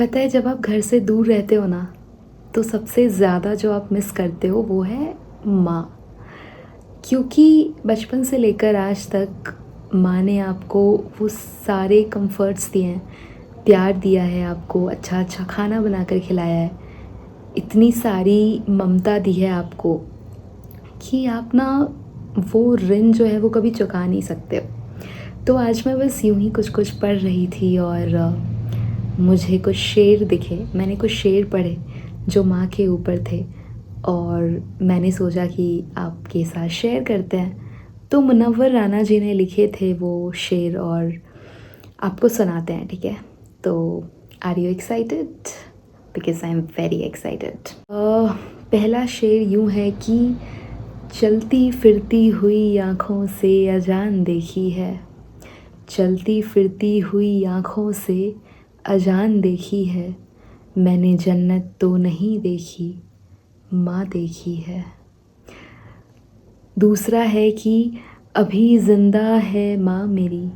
पता है जब आप घर से दूर रहते हो ना, तो सबसे ज़्यादा जो आप मिस करते हो वो है माँ। क्योंकि बचपन से लेकर आज तक माँ ने आपको वो सारे कंफर्ट्स दिए हैं, प्यार दिया है आपको, अच्छा-अच्छा खाना बनाकर खिलाया है, इतनी सारी ममता दी है आपको कि आप ना वो ऋण जो है वो कभी चुका नहीं सकते हो। तो आज मैं बस यूँ ही कुछ-कुछ पढ़ रही थी और मुझे कुछ शेर दिखे, मैंने कुछ शेर पढ़े जो माँ के ऊपर थे और मैंने सोचा कि आपके साथ शेयर करते हैं। तो मुनव्वर राना जी ने लिखे थे वो शेर और आपको सुनाते हैं, ठीक है? तो are you excited? Because I am very excited. पहला शेर यूँ है कि चलती फिरती हुई आँखों से अजान देखी है, चलती फिरती हुई आँखों से अजान देखी है, मैंने जन्नत तो नहीं देखी, माँ देखी है। दूसरा है कि अभी ज़िंदा है माँ मेरी,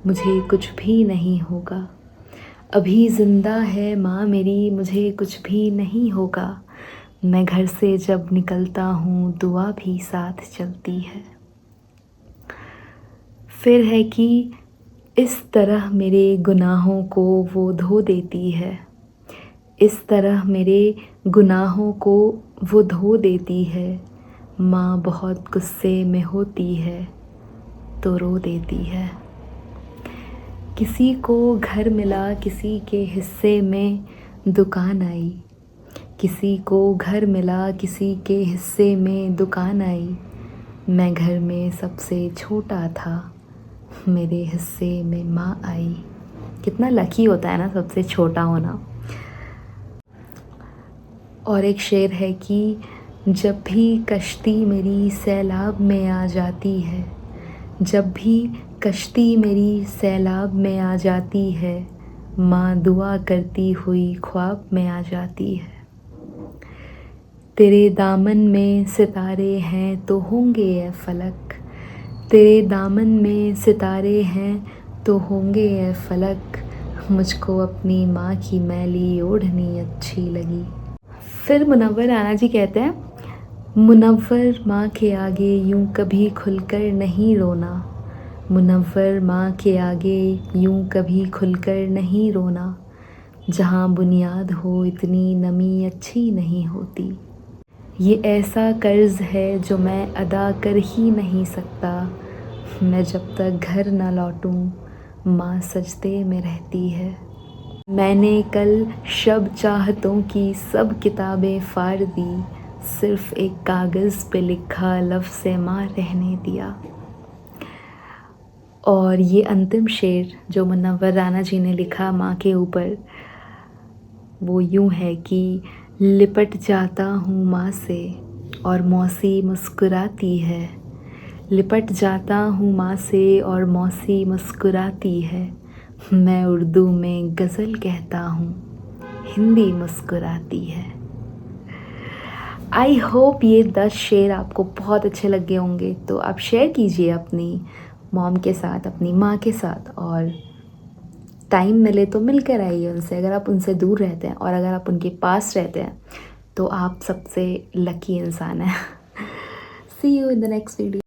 मुझे कुछ भी नहीं होगा, अभी ज़िंदा है माँ मेरी, मुझे कुछ भी नहीं होगा, मैं घर से जब निकलता हूँ दुआ भी साथ चलती है। फिर है कि इस तरह मेरे गुनाहों को वो धो देती है, इस तरह मेरे गुनाहों को वो धो देती है, माँ बहुत गुस्से में होती है तो रो देती है। किसी को घर मिला किसी के हिस्से में दुकान आई, किसी को घर मिला किसी के हिस्से में दुकान आई, मैं घर में सबसे छोटा था, मेरे हिस्से में माँ आई। कितना लकी होता है ना सबसे छोटा होना। और एक शेर है कि जब भी कश्ती मेरी सैलाब में आ जाती है, जब भी कश्ती मेरी सैलाब में आ जाती है, माँ दुआ करती हुई ख्वाब में आ जाती है। तेरे दामन में सितारे हैं तो होंगे ए फलक, तेरे दामन में सितारे हैं तो होंगे ए फलक, मुझको अपनी माँ की मैली ओढ़नी अच्छी लगी। फिर मुनव्वर राना जी कहते हैं, मुनव्वर माँ के आगे यूँ कभी खुलकर नहीं रोना, मुनव्वर माँ के आगे यूँ कभी खुलकर नहीं रोना, जहाँ बुनियाद हो इतनी नमी अच्छी नहीं होती। ये ऐसा कर्ज़ है जो मैं अदा कर ही नहीं सकता, मैं जब तक घर ना लौटूं माँ सजदे में रहती है। मैंने कल शब चाहतों की सब किताबें फाड़ दी, सिर्फ़ एक कागज़ पे लिखा लफ्ज़ माँ रहने दिया। और ये अंतिम शेर जो मुनव्वर राना जी ने लिखा माँ के ऊपर, वो यूँ है कि लिपट जाता हूँ माँ से और मौसी मुस्कुराती है, लिपट जाता हूँ माँ से और मौसी मुस्कुराती है, मैं उर्दू में गज़ल कहता हूँ, हिंदी मुस्कुराती है। आई होप ये 10 शेर आपको बहुत अच्छे लगे होंगे, तो आप शेयर कीजिए अपनी मॉम के साथ, अपनी माँ के साथ, और टाइम मिले तो मिलकर आइए उनसे। अगर आप उनसे दूर रहते हैं और अगर आप उनके पास रहते हैं तो आप सबसे लकी इंसान हैं। See you in the next video.